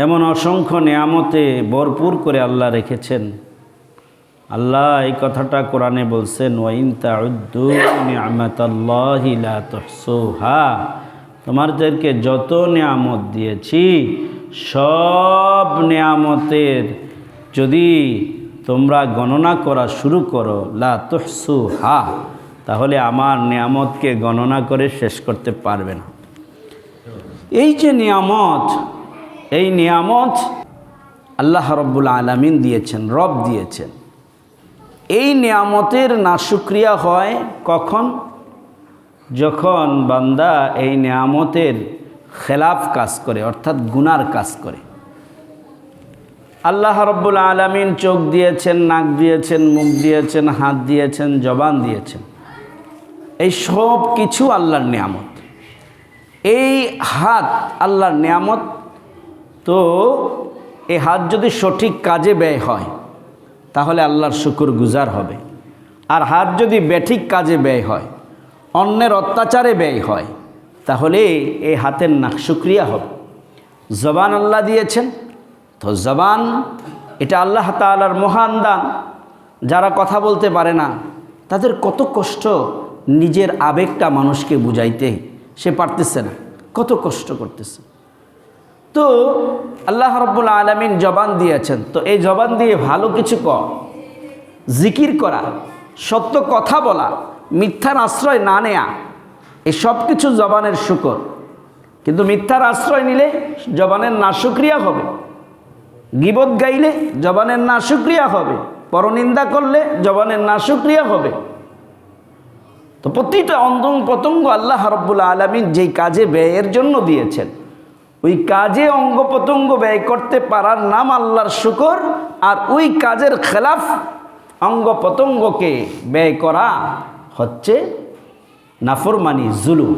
এমন অসংখ্য নিয়ামতে ভরপুর করে আল্লাহ রেখেছেন। আল্লাহ এই কথাটা কোরআনে বলছেন, ওয়াইন তাউদ্দু নি'মাতাল্লাহি লা তুহসুহা, তোমাদেরকে যত নিয়ামত দিয়েছি সব নিয়ামতের যদি তোমরা গণনা করা শুরু করো লা তুহসুহা, তাহলে আমার নিয়ামতকে গণনা করে শেষ করতে পারবে না। এই যে নিয়ামত, এই নিয়ামত আল্লাহ রব্বুল আলামিন দিয়েছেন, রব দিয়েছেন। এই নিয়ামতের নাশুকরিয়া হয় কখন? যখন বান্দা এই নিয়ামতের খেলাফ কাজ করে, অর্থাৎ গুনার কাজ করে। আল্লাহ রব্বুল আলামিন চোখ দিয়েছেন, নাক দিয়েছেন, মুখ দিয়েছেন, হাত দিয়েছেন, জবান দিয়েছেন। এই সব কিছু আল্লাহর নিয়ামত। এই হাত আল্লাহর নিয়ামত। তো এই হাত যদি সঠিক কাজে ব্যয় হয় তাহলে আল্লাহর শুকর গুজার হবে। আর হাত যদি বেঠিক কাজে ব্যয় হয়, অন্যের অত্যাচারে ব্যয় হয়, তাহলে এই হাতের নাশুকরিয়া হবে। জবান আল্লাহ দিয়েছেন, তো জবান এটা আল্লাহ তাআলার মহান দান। যারা কথা বলতে পারে না তাদের কত কষ্ট নিজের আবেগটা মানুষকে বুঝাইতে, সে পারতেছে না, কত কষ্ট করতেছে। তো আল্লাহ রাব্বুল আলামিন জবান দিয়েছেন, তো এই জবান দিয়ে ভালো কিছু কর, জিকির করা, সত্য কথা বলা, মিথ্যার আশ্রয় না নেয়া, এই সব কিছু জবানের শুকর। কিন্তু মিথ্যার আশ্রয় নিলে জবানের নাশুকরিয়া হবে, গীবত গাইলে জবানের নাশুকরিয়া হবে, পরনিন্দা করলে জবানের নাশুকরিয়া হবে। তো প্রতিটা অঙ্গ প্রত্যঙ্গ আল্লাহ রাব্বুল আলামিন যেই কাজে ব্যয়ের জন্য দিয়েছেন, ওই কাজে অঙ্গ প্রত্যঙ্গ ব্যয় করতে পারার নাম আল্লাহর শুকর। আর ওই কাজের খেলাফ অঙ্গ প্রত্যঙ্গকে ব্যয় করা হচ্ছে নাফরমানি, জুলুম।